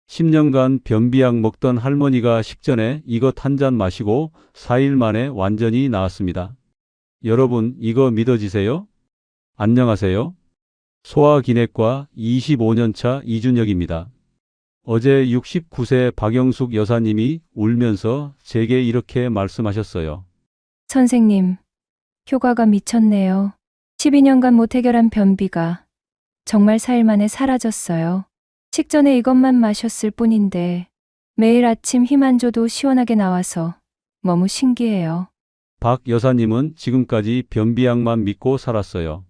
10년간 변비약 먹던 할머니가 식전에 이것 한 잔 마시고 4일 만에 완전히 나았습니다. 여러분, 이거 믿어지세요? 안녕하세요. 소아기내과 25년차 이준혁입니다. 어제 69세 박영숙 여사님이 울면서 제게 이렇게 말씀하셨어요. 선생님, 효과가 미쳤네요. 12년간 못 해결한 변비가 정말 4일 만에 사라졌어요. 식전에 이것만 마셨을 뿐인데 매일 아침 힘 안 줘도 시원하게 나와서 너무 신기해요. 박 여사님은 지금까지 변비약만 믿고 살았어요.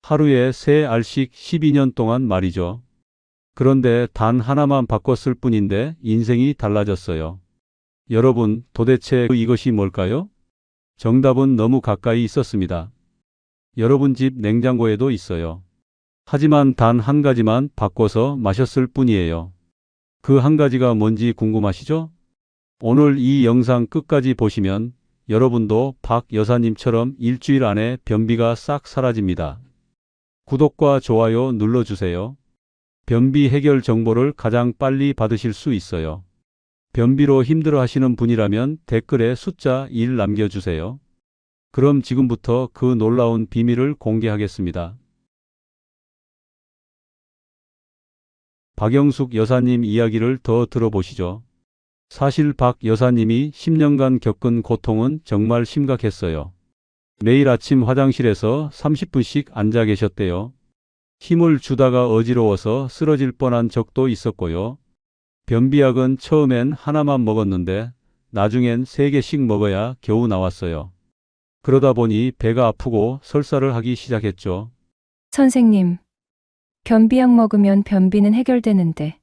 하루에 3알씩 12년 동안 말이죠. 그런데 단 하나만 바꿨을 뿐인데 인생이 달라졌어요. 여러분, 도대체 이것이 뭘까요? 정답은 너무 가까이 있었습니다. 여러분 집 냉장고에도 있어요. 하지만 단 한 가지만 바꿔서 마셨을 뿐이에요. 그 한 가지가 뭔지 궁금하시죠? 오늘 이 영상 끝까지 보시면 여러분도 박 여사님처럼 일주일 안에 변비가 싹 사라집니다. 구독과 좋아요 눌러주세요. 변비 해결 정보를 가장 빨리 받으실 수 있어요. 변비로 힘들어 하시는 분이라면 댓글에 숫자 1 남겨주세요. 그럼 지금부터 그 놀라운 비밀을 공개하겠습니다. 박영숙 여사님 이야기를 더 들어보시죠. 사실 박 여사님이 10년간 겪은 고통은 정말 심각했어요. 매일 아침 화장실에서 30분씩 앉아 계셨대요. 힘을 주다가 어지러워서 쓰러질 뻔한 적도 있었고요. 변비약은 처음엔 하나만 먹었는데 나중엔 3개씩 먹어야 겨우 나왔어요. 그러다 보니 배가 아프고 설사를 하기 시작했죠. 선생님, 변비약 먹으면 변비는 해결되는데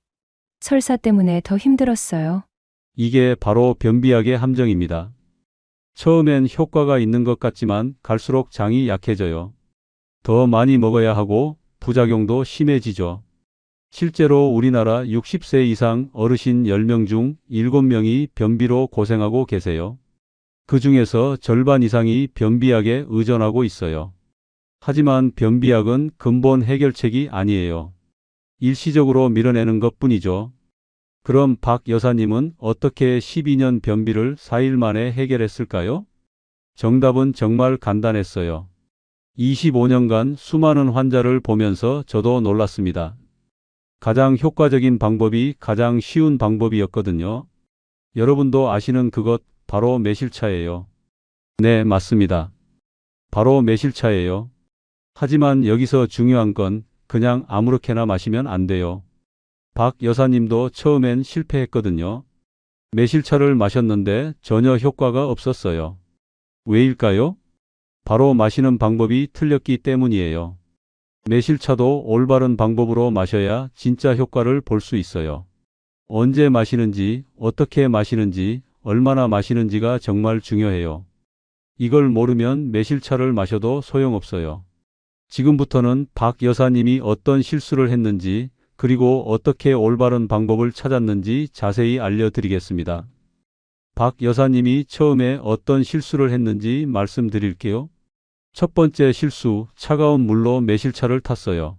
설사 때문에 더 힘들었어요. 이게 바로 변비약의 함정입니다. 처음엔 효과가 있는 것 같지만 갈수록 장이 약해져요. 더 많이 먹어야 하고 부작용도 심해지죠. 실제로 우리나라 60세 이상 어르신 10명 중 7명이 변비로 고생하고 계세요. 그 중에서 절반 이상이 변비약에 의존하고 있어요. 하지만 변비약은 근본 해결책이 아니에요. 일시적으로 밀어내는 것뿐이죠. 그럼 박 여사님은 어떻게 12년 변비를 4일 만에 해결했을까요? 정답은 정말 간단했어요. 25년간 수많은 환자를 보면서 저도 놀랐습니다. 가장 효과적인 방법이 가장 쉬운 방법이었거든요. 여러분도 아시는 그것 바로 매실차예요. 네, 맞습니다. 바로 매실차예요. 하지만 여기서 중요한 건 그냥 아무렇게나 마시면 안 돼요. 박 여사님도 처음엔 실패했거든요. 매실차를 마셨는데 전혀 효과가 없었어요. 왜일까요? 바로 마시는 방법이 틀렸기 때문이에요. 매실차도 올바른 방법으로 마셔야 진짜 효과를 볼 수 있어요. 언제 마시는지, 어떻게 마시는지, 얼마나 마시는지가 정말 중요해요. 이걸 모르면 매실차를 마셔도 소용없어요. 지금부터는 박 여사님이 어떤 실수를 했는지, 그리고 어떻게 올바른 방법을 찾았는지 자세히 알려드리겠습니다. 박 여사님이 처음에 어떤 실수를 했는지 말씀드릴게요. 첫 번째 실수, 차가운 물로 매실차를 탔어요.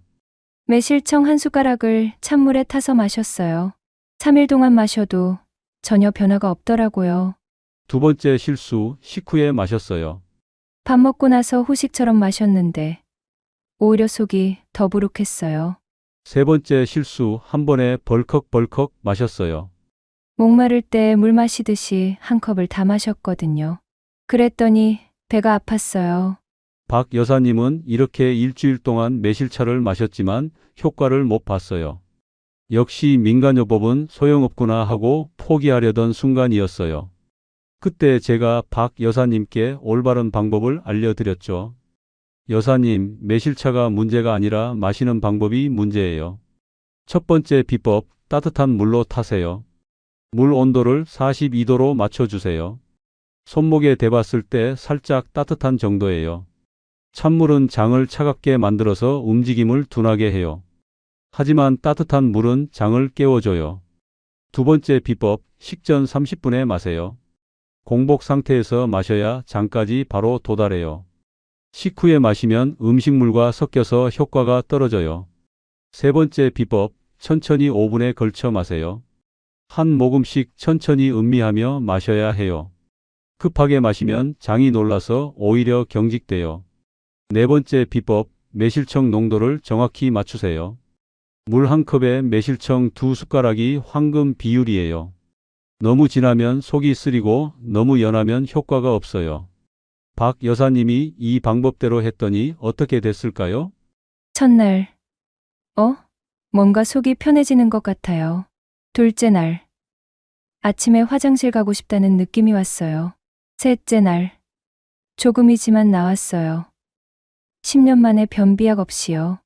매실청 한 숟가락을 찬물에 타서 마셨어요. 3일 동안 마셔도 전혀 변화가 없더라고요. 두 번째 실수, 식후에 마셨어요. 밥 먹고 나서 후식처럼 마셨는데 오히려 속이 더부룩했어요. 세 번째 실수, 한 번에 벌컥벌컥 마셨어요. 목마를 때 물 마시듯이 한 컵을 다 마셨거든요. 그랬더니 배가 아팠어요. 박 여사님은 이렇게 일주일 동안 매실차를 마셨지만 효과를 못 봤어요. 역시 민간요법은 소용없구나 하고 포기하려던 순간이었어요. 그때 제가 박 여사님께 올바른 방법을 알려드렸죠. 여사님, 매실차가 문제가 아니라 마시는 방법이 문제예요. 첫 번째 비법, 따뜻한 물로 타세요. 물 온도를 42도로 맞춰주세요. 손목에 대봤을 때 살짝 따뜻한 정도예요. 찬물은 장을 차갑게 만들어서 움직임을 둔하게 해요. 하지만 따뜻한 물은 장을 깨워줘요. 두 번째 비법, 식전 30분에 마세요. 공복 상태에서 마셔야 장까지 바로 도달해요. 식후에 마시면 음식물과 섞여서 효과가 떨어져요. 세 번째 비법, 천천히 5분에 걸쳐 마세요. 한 모금씩 천천히 음미하며 마셔야 해요. 급하게 마시면 장이 놀라서 오히려 경직돼요. 네 번째 비법, 매실청 농도를 정확히 맞추세요. 물 한 컵에 매실청 2숟가락이 황금 비율이에요. 너무 진하면 속이 쓰리고 너무 연하면 효과가 없어요. 박 여사님이 이 방법대로 했더니 어떻게 됐을까요? 첫날, 뭔가 속이 편해지는 것 같아요. 둘째 날, 아침에 화장실 가고 싶다는 느낌이 왔어요. 셋째 날, 조금이지만 나왔어요. 10년 만에 변비약 없이요.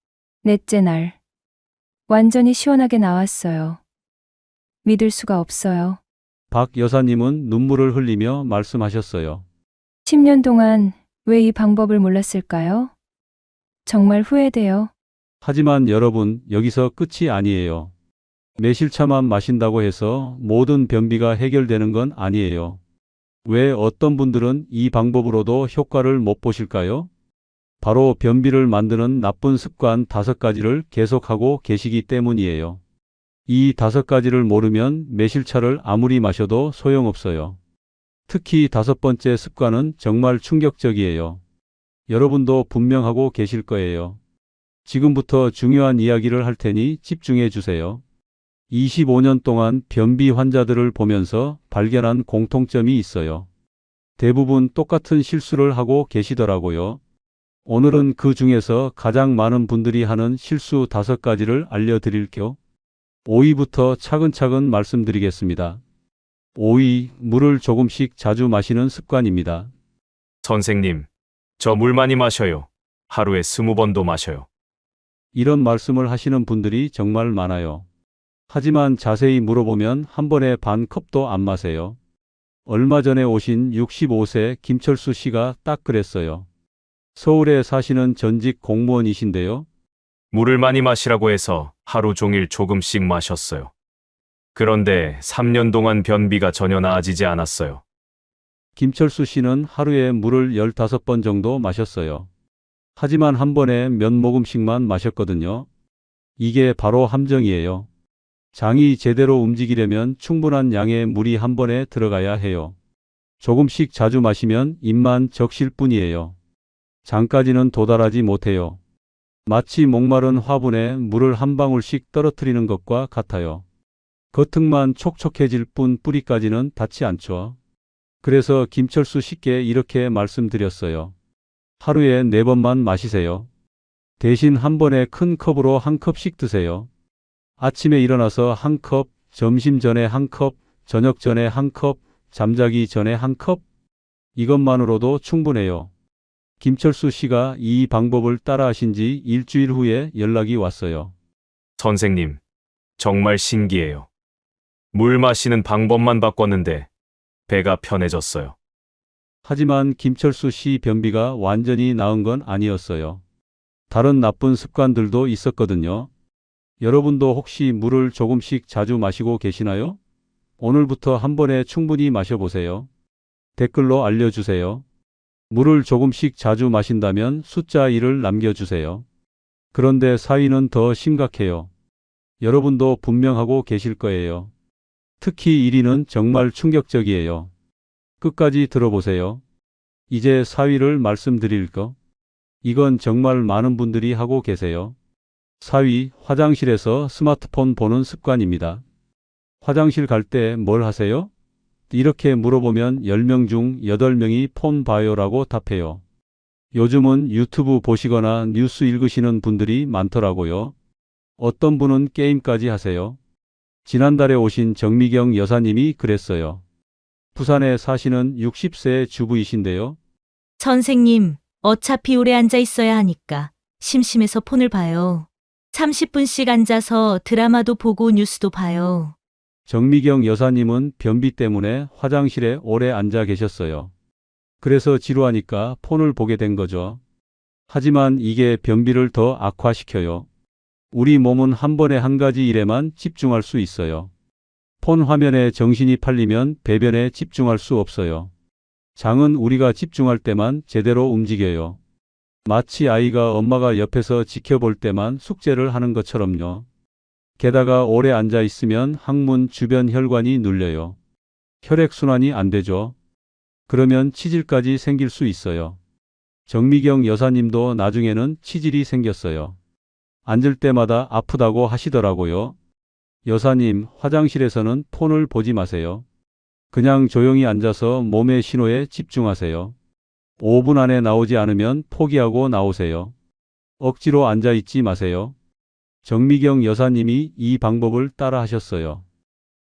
넷째 날, 완전히 시원하게 나왔어요. 믿을 수가 없어요. 박 여사님은 눈물을 흘리며 말씀하셨어요. 10년 동안 왜 이 방법을 몰랐을까요? 정말 후회돼요. 하지만 여러분, 여기서 끝이 아니에요. 매실차만 마신다고 해서 모든 변비가 해결되는 건 아니에요. 왜 어떤 분들은 이 방법으로도 효과를 못 보실까요? 바로 변비를 만드는 나쁜 습관 5가지를 계속하고 계시기 때문이에요. 이 5가지를 모르면 매실차를 아무리 마셔도 소용없어요. 특히 5번째 습관은 정말 충격적이에요. 여러분도 분명 하고 계실 거예요. 지금부터 중요한 이야기를 할 테니 집중해 주세요. 25년 동안 변비 환자들을 보면서 발견한 공통점이 있어요. 대부분 똑같은 실수를 하고 계시더라고요. 오늘은 그 중에서 가장 많은 분들이 하는 실수 5가지를 알려드릴게요. 5위부터 차근차근 말씀드리겠습니다. 5위, 물을 조금씩 자주 마시는 습관입니다. 선생님, 저 물 많이 마셔요. 하루에 20번도 마셔요. 이런 말씀을 하시는 분들이 정말 많아요. 하지만 자세히 물어보면 한 번에 반 컵도 안 마세요. 얼마 전에 오신 65세 김철수 씨가 딱 그랬어요. 서울에 사시는 전직 공무원이신데요. 물을 많이 마시라고 해서 하루 종일 조금씩 마셨어요. 그런데 3년 동안 변비가 전혀 나아지지 않았어요. 김철수 씨는 하루에 물을 15번 정도 마셨어요. 하지만 한 번에 몇 모금씩만 마셨거든요. 이게 바로 함정이에요. 장이 제대로 움직이려면 충분한 양의 물이 한 번에 들어가야 해요. 조금씩 자주 마시면 입만 적실 뿐이에요. 장까지는 도달하지 못해요. 마치 목마른 화분에 물을 한 방울씩 떨어뜨리는 것과 같아요. 겉흙만 촉촉해질 뿐 뿌리까지는 닿지 않죠. 그래서 김철수 씨께 이렇게 말씀드렸어요. 하루에 4번만 마시세요. 대신 한 번에 큰 컵으로 한 컵씩 드세요. 아침에 일어나서 한 컵, 점심 전에 한 컵, 저녁 전에 한 컵, 잠자기 전에 한 컵. 이것만으로도 충분해요. 김철수 씨가 이 방법을 따라 하신 지 일주일 후에 연락이 왔어요. 선생님, 정말 신기해요. 물 마시는 방법만 바꿨는데 배가 편해졌어요. 하지만 김철수 씨 변비가 완전히 나은 건 아니었어요. 다른 나쁜 습관들도 있었거든요. 여러분도 혹시 물을 조금씩 자주 마시고 계시나요? 오늘부터 한 번에 충분히 마셔보세요. 댓글로 알려주세요. 물을 조금씩 자주 마신다면 숫자 1을 남겨주세요. 그런데 4위는 더 심각해요. 여러분도 분명하고 계실 거예요. 특히 1위는 정말 충격적이에요. 끝까지 들어보세요. 이제 4위를 말씀드릴 거. 이건 정말 많은 분들이 하고 계세요. 4위, 화장실에서 스마트폰 보는 습관입니다. 화장실 갈 때 뭘 하세요? 이렇게 물어보면 10명 중 8명이 폰 봐요라고 답해요. 요즘은 유튜브 보시거나 뉴스 읽으시는 분들이 많더라고요. 어떤 분은 게임까지 하세요. 지난달에 오신 정미경 여사님이 그랬어요. 부산에 사시는 60세 주부이신데요. 선생님, 어차피 오래 앉아 있어야 하니까 심심해서 폰을 봐요. 30분씩 앉아서 드라마도 보고 뉴스도 봐요. 정미경 여사님은 변비 때문에 화장실에 오래 앉아 계셨어요. 그래서 지루하니까 폰을 보게 된 거죠. 하지만 이게 변비를 더 악화시켜요. 우리 몸은 한 번에 한 가지 일에만 집중할 수 있어요. 폰 화면에 정신이 팔리면 배변에 집중할 수 없어요. 장은 우리가 집중할 때만 제대로 움직여요. 마치 아이가 엄마가 옆에서 지켜볼 때만 숙제를 하는 것처럼요. 게다가 오래 앉아 있으면 항문 주변 혈관이 눌려요. 혈액순환이 안 되죠. 그러면 치질까지 생길 수 있어요. 정미경 여사님도 나중에는 치질이 생겼어요. 앉을 때마다 아프다고 하시더라고요. 여사님, 화장실에서는 폰을 보지 마세요. 그냥 조용히 앉아서 몸의 신호에 집중하세요. 5분 안에 나오지 않으면 포기하고 나오세요. 억지로 앉아 있지 마세요. 정미경 여사님이 이 방법을 따라 하셨어요.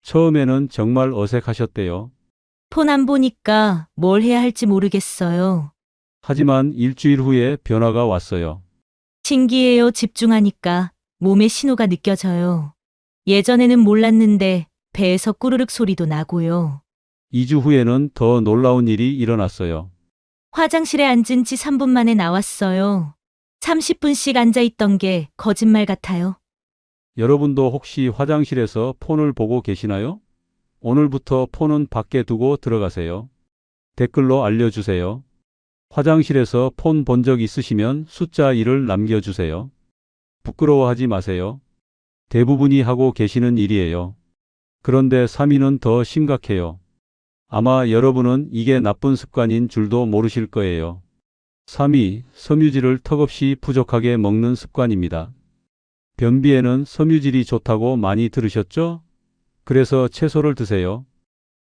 처음에는 정말 어색하셨대요. 폰 안 보니까 뭘 해야 할지 모르겠어요. 하지만 일주일 후에 변화가 왔어요. 신기해요. 집중하니까 몸의 신호가 느껴져요. 예전에는 몰랐는데 배에서 꾸르륵 소리도 나고요. 2주 후에는 더 놀라운 일이 일어났어요. 화장실에 앉은 지 3분 만에 나왔어요. 30분씩 앉아 있던 게 거짓말 같아요. 여러분도 혹시 화장실에서 폰을 보고 계시나요? 오늘부터 폰은 밖에 두고 들어가세요. 댓글로 알려주세요. 화장실에서 폰 본 적 있으시면 숫자 1을 남겨주세요. 부끄러워하지 마세요. 대부분이 하고 계시는 일이에요. 그런데 3위는 더 심각해요. 아마 여러분은 이게 나쁜 습관인 줄도 모르실 거예요. 3위, 섬유질을 턱없이 부족하게 먹는 습관입니다. 변비에는 섬유질이 좋다고 많이 들으셨죠? 그래서 채소를 드세요.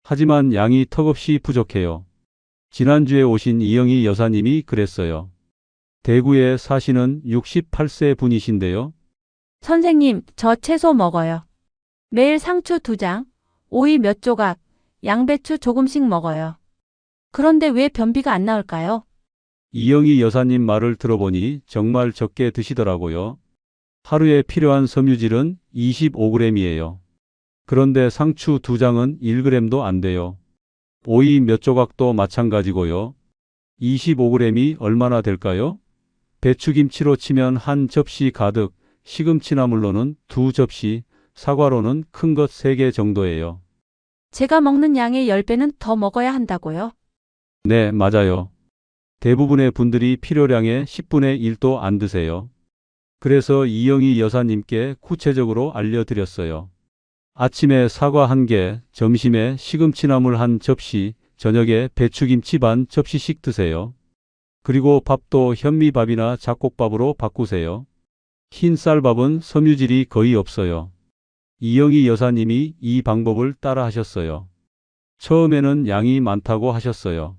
하지만 양이 턱없이 부족해요. 지난주에 오신 이영희 여사님이 그랬어요. 대구에 사시는 68세 분이신데요. 선생님, 저 채소 먹어요. 매일 상추 2장, 오이 몇 조각, 양배추 조금씩 먹어요. 그런데 왜 변비가 안 나올까요? 이영희 여사님 말을 들어보니 정말 적게 드시더라고요. 하루에 필요한 섬유질은 25g이에요. 그런데 상추 2장은 1g도 안 돼요. 오이 몇 조각도 마찬가지고요. 25g이 얼마나 될까요? 배추김치로 치면 한 접시 가득, 시금치나물로는 2접시, 사과로는 큰 것 3개 정도예요. 제가 먹는 양의 10배는 더 먹어야 한다고요? 네, 맞아요. 대부분의 분들이 필요량의 10분의 1도 안 드세요. 그래서 이영희 여사님께 구체적으로 알려드렸어요. 아침에 사과 1개, 점심에 시금치나물 1접시, 저녁에 배추김치 반 접시씩 드세요. 그리고 밥도 현미밥이나 잡곡밥으로 바꾸세요. 흰 쌀밥은 섬유질이 거의 없어요. 이영희 여사님이 이 방법을 따라 하셨어요. 처음에는 양이 많다고 하셨어요.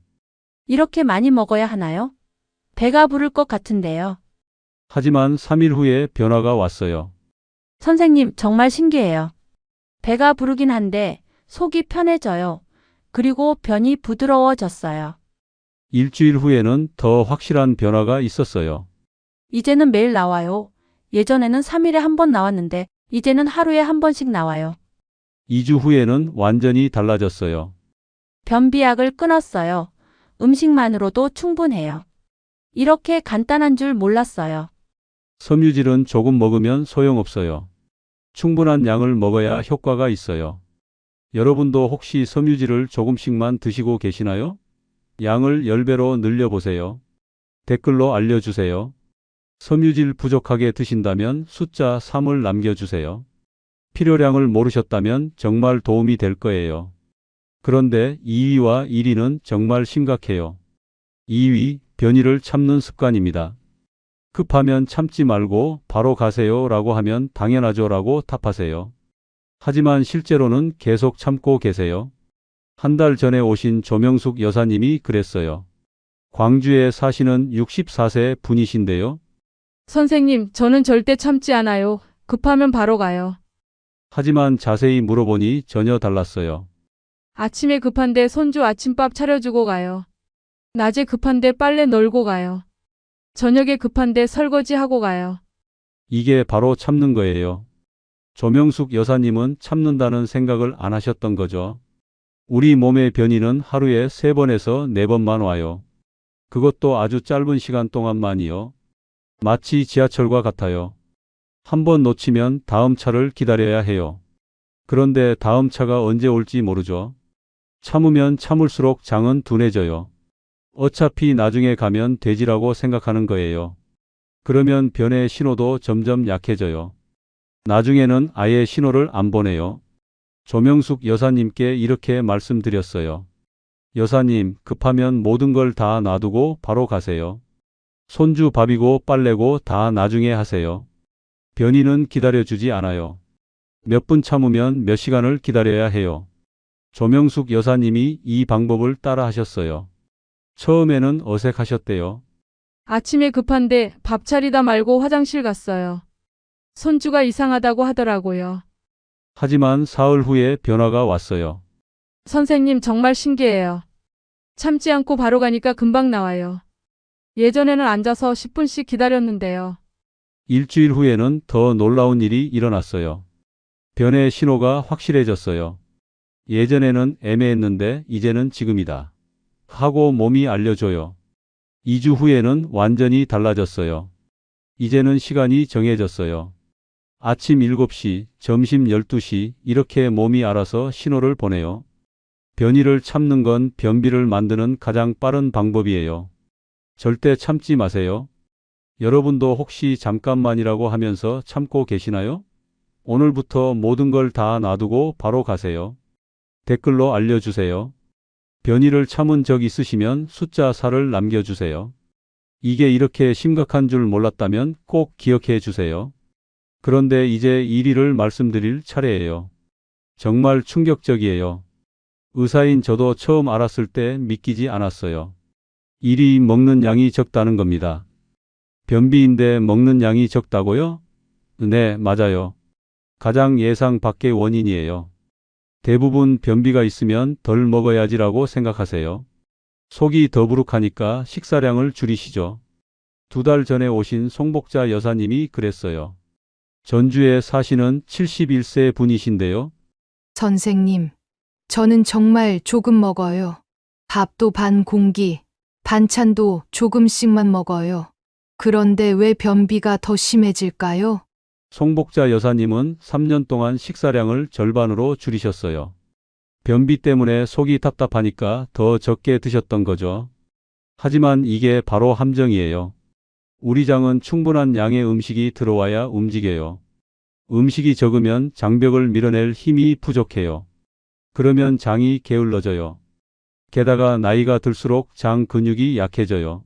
이렇게 많이 먹어야 하나요? 배가 부를 것 같은데요. 하지만 3일 후에 변화가 왔어요. 선생님, 정말 신기해요. 배가 부르긴 한데 속이 편해져요. 그리고 변이 부드러워졌어요. 일주일 후에는 더 확실한 변화가 있었어요. 이제는 매일 나와요. 예전에는 3일에 한 번 나왔는데 이제는 하루에 한 번씩 나와요. 2주 후에는 완전히 달라졌어요. 변비약을 끊었어요. 음식만으로도 충분해요. 이렇게 간단한 줄 몰랐어요. 섬유질은 조금 먹으면 소용없어요. 충분한 양을 먹어야 효과가 있어요. 여러분도 혹시 섬유질을 조금씩만 드시고 계시나요? 양을 10배로 늘려보세요. 댓글로 알려주세요. 섬유질 부족하게 드신다면 숫자 3을 남겨주세요. 필요량을 모르셨다면 정말 도움이 될 거예요. 그런데 2위와 1위는 정말 심각해요. 2위, 변이를 참는 습관입니다. 급하면 참지 말고 바로 가세요 라고 하면 당연하죠 라고 답하세요. 하지만 실제로는 계속 참고 계세요. 한 달 전에 오신 조명숙 여사님이 그랬어요. 광주에 사시는 64세 분이신데요. 선생님, 저는 절대 참지 않아요. 급하면 바로 가요. 하지만 자세히 물어보니 전혀 달랐어요. 아침에 급한데 손주 아침밥 차려주고 가요. 낮에 급한데 빨래 널고 가요. 저녁에 급한데 설거지하고 가요. 이게 바로 참는 거예요. 조명숙 여사님은 참는다는 생각을 안 하셨던 거죠. 우리 몸의 변이는 하루에 3번에서 4번만 와요. 그것도 아주 짧은 시간 동안만이요. 마치 지하철과 같아요. 한 번 놓치면 다음 차를 기다려야 해요. 그런데 다음 차가 언제 올지 모르죠. 참으면 참을수록 장은 둔해져요. 어차피 나중에 가면 되지라고 생각하는 거예요. 그러면 변의 신호도 점점 약해져요. 나중에는 아예 신호를 안 보내요. 조명숙 여사님께 이렇게 말씀드렸어요. 여사님, 급하면 모든 걸 다 놔두고 바로 가세요. 손주 밥이고 빨래고 다 나중에 하세요. 변희는 기다려주지 않아요. 몇 분 참으면 몇 시간을 기다려야 해요. 조명숙 여사님이 이 방법을 따라 하셨어요. 처음에는 어색하셨대요. 아침에 급한데 밥 차리다 말고 화장실 갔어요. 손주가 이상하다고 하더라고요. 하지만 사흘 후에 변화가 왔어요. 선생님 정말 신기해요. 참지 않고 바로 가니까 금방 나와요. 예전에는 앉아서 10분씩 기다렸는데요. 일주일 후에는 더 놀라운 일이 일어났어요. 변의 신호가 확실해졌어요. 예전에는 애매했는데 이제는 지금이다 하고 몸이 알려줘요. 2주 후에는 완전히 달라졌어요. 이제는 시간이 정해졌어요. 아침 7시, 점심 12시 이렇게 몸이 알아서 신호를 보내요. 변이를 참는 건 변비를 만드는 가장 빠른 방법이에요. 절대 참지 마세요. 여러분도 혹시 잠깐만이라고 하면서 참고 계시나요? 오늘부터 모든 걸 다 놔두고 바로 가세요. 댓글로 알려주세요. 변이를 참은 적 있으시면 숫자 4를 남겨주세요. 이게 이렇게 심각한 줄 몰랐다면 꼭 기억해 주세요. 그런데 이제 1위를 말씀드릴 차례예요. 정말 충격적이에요. 의사인 저도 처음 알았을 때 믿기지 않았어요. 1위 먹는 양이 적다는 겁니다. 변비인데 먹는 양이 적다고요? 네, 맞아요. 가장 예상 밖의 원인이에요. 대부분 변비가 있으면 덜 먹어야지라고 생각하세요. 속이 더부룩하니까 식사량을 줄이시죠. 2달 전에 오신 송복자 여사님이 그랬어요. 전주에 사시는 71세 분이신데요. 선생님, 저는 정말 조금 먹어요. 밥도 반 공기, 반찬도 조금씩만 먹어요. 그런데 왜 변비가 더 심해질까요? 송복자 여사님은 3년 동안 식사량을 절반으로 줄이셨어요. 변비 때문에 속이 답답하니까 더 적게 드셨던 거죠. 하지만 이게 바로 함정이에요. 우리 장은 충분한 양의 음식이 들어와야 움직여요. 음식이 적으면 장벽을 밀어낼 힘이 부족해요. 그러면 장이 게을러져요. 게다가 나이가 들수록 장 근육이 약해져요.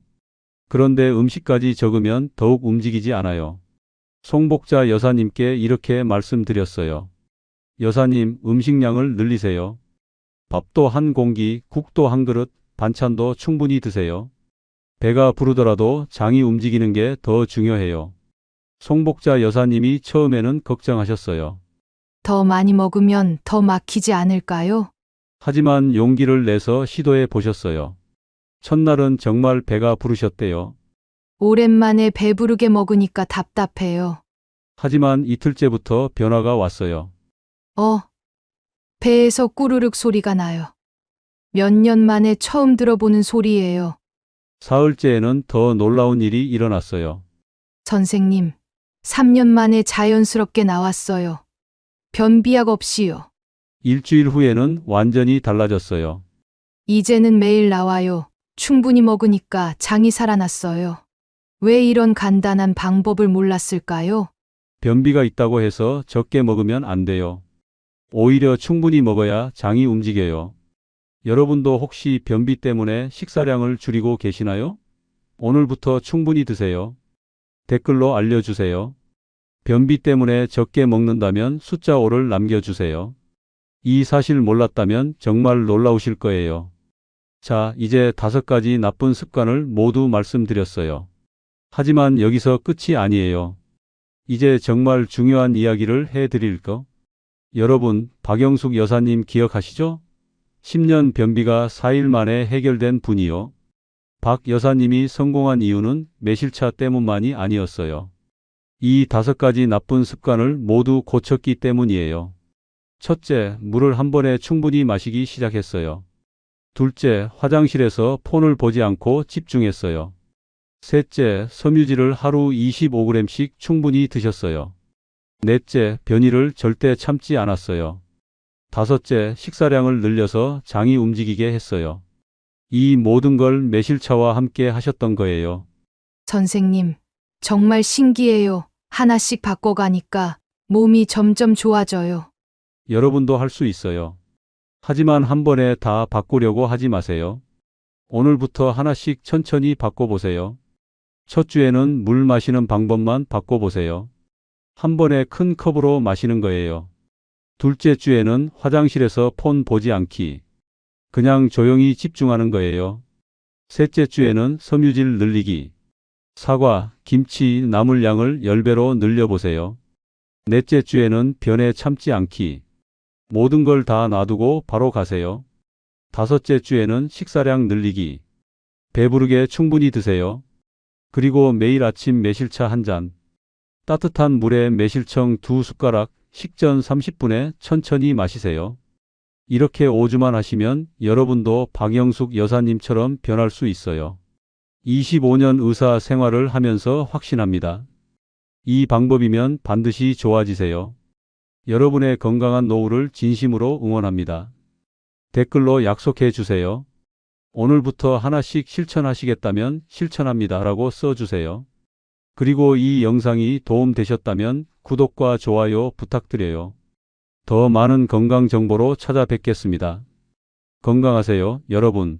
그런데 음식까지 적으면 더욱 움직이지 않아요. 송복자 여사님께 이렇게 말씀드렸어요. 여사님, 음식량을 늘리세요. 밥도 한 공기, 국도 한 그릇, 반찬도 충분히 드세요. 배가 부르더라도 장이 움직이는 게 더 중요해요. 송복자 여사님이 처음에는 걱정하셨어요. 더 많이 먹으면 더 막히지 않을까요? 하지만 용기를 내서 시도해 보셨어요. 첫날은 정말 배가 부르셨대요. 오랜만에 배부르게 먹으니까 답답해요. 하지만 이틀째부터 변화가 왔어요. 배에서 꾸르륵 소리가 나요. 몇 년 만에 처음 들어보는 소리예요. 사흘째에는 더 놀라운 일이 일어났어요. 선생님, 3년 만에 자연스럽게 나왔어요. 변비약 없이요. 일주일 후에는 완전히 달라졌어요. 이제는 매일 나와요. 충분히 먹으니까 장이 살아났어요. 왜 이런 간단한 방법을 몰랐을까요? 변비가 있다고 해서 적게 먹으면 안 돼요. 오히려 충분히 먹어야 장이 움직여요. 여러분도 혹시 변비 때문에 식사량을 줄이고 계시나요? 오늘부터 충분히 드세요. 댓글로 알려주세요. 변비 때문에 적게 먹는다면 숫자 5를 남겨주세요. 이 사실 몰랐다면 정말 놀라우실 거예요. 자, 이제 5가지 나쁜 습관을 모두 말씀드렸어요. 하지만 여기서 끝이 아니에요. 이제 정말 중요한 이야기를 해드릴까? 여러분, 박영숙 여사님 기억하시죠? 10년 변비가 4일 만에 해결된 분이요. 박 여사님이 성공한 이유는 매실차 때문만이 아니었어요. 이 5가지 나쁜 습관을 모두 고쳤기 때문이에요. 첫째, 물을 한 번에 충분히 마시기 시작했어요. 둘째, 화장실에서 폰을 보지 않고 집중했어요. 셋째, 섬유질을 하루 25g씩 충분히 드셨어요. 넷째, 변이를 절대 참지 않았어요. 다섯째, 식사량을 늘려서 장이 움직이게 했어요. 이 모든 걸 매실차와 함께 하셨던 거예요. 선생님, 정말 신기해요. 하나씩 바꿔가니까 몸이 점점 좋아져요. 여러분도 할 수 있어요. 하지만 한 번에 다 바꾸려고 하지 마세요. 오늘부터 하나씩 천천히 바꿔보세요. 첫 주에는 물 마시는 방법만 바꿔보세요. 한 번에 큰 컵으로 마시는 거예요. 둘째 주에는 화장실에서 폰 보지 않기. 그냥 조용히 집중하는 거예요. 셋째 주에는 섬유질 늘리기. 사과, 김치, 나물 양을 10배로 늘려보세요. 넷째 주에는 변에 참지 않기. 모든 걸 다 놔두고 바로 가세요. 다섯째 주에는 식사량 늘리기. 배부르게 충분히 드세요. 그리고 매일 아침 매실차 한 잔. 따뜻한 물에 매실청 2숟가락, 식전 30분에 천천히 마시세요. 이렇게 5주만 하시면 여러분도 박영숙 여사님처럼 변할 수 있어요. 25년 의사 생활을 하면서 확신합니다. 이 방법이면 반드시 좋아지세요. 여러분의 건강한 노후를 진심으로 응원합니다. 댓글로 약속해 주세요. 오늘부터 하나씩 실천하시겠다면 실천합니다 라고 써주세요. 그리고 이 영상이 도움되셨다면 구독과 좋아요 부탁드려요. 더 많은 건강 정보로 찾아뵙겠습니다. 건강하세요, 여러분.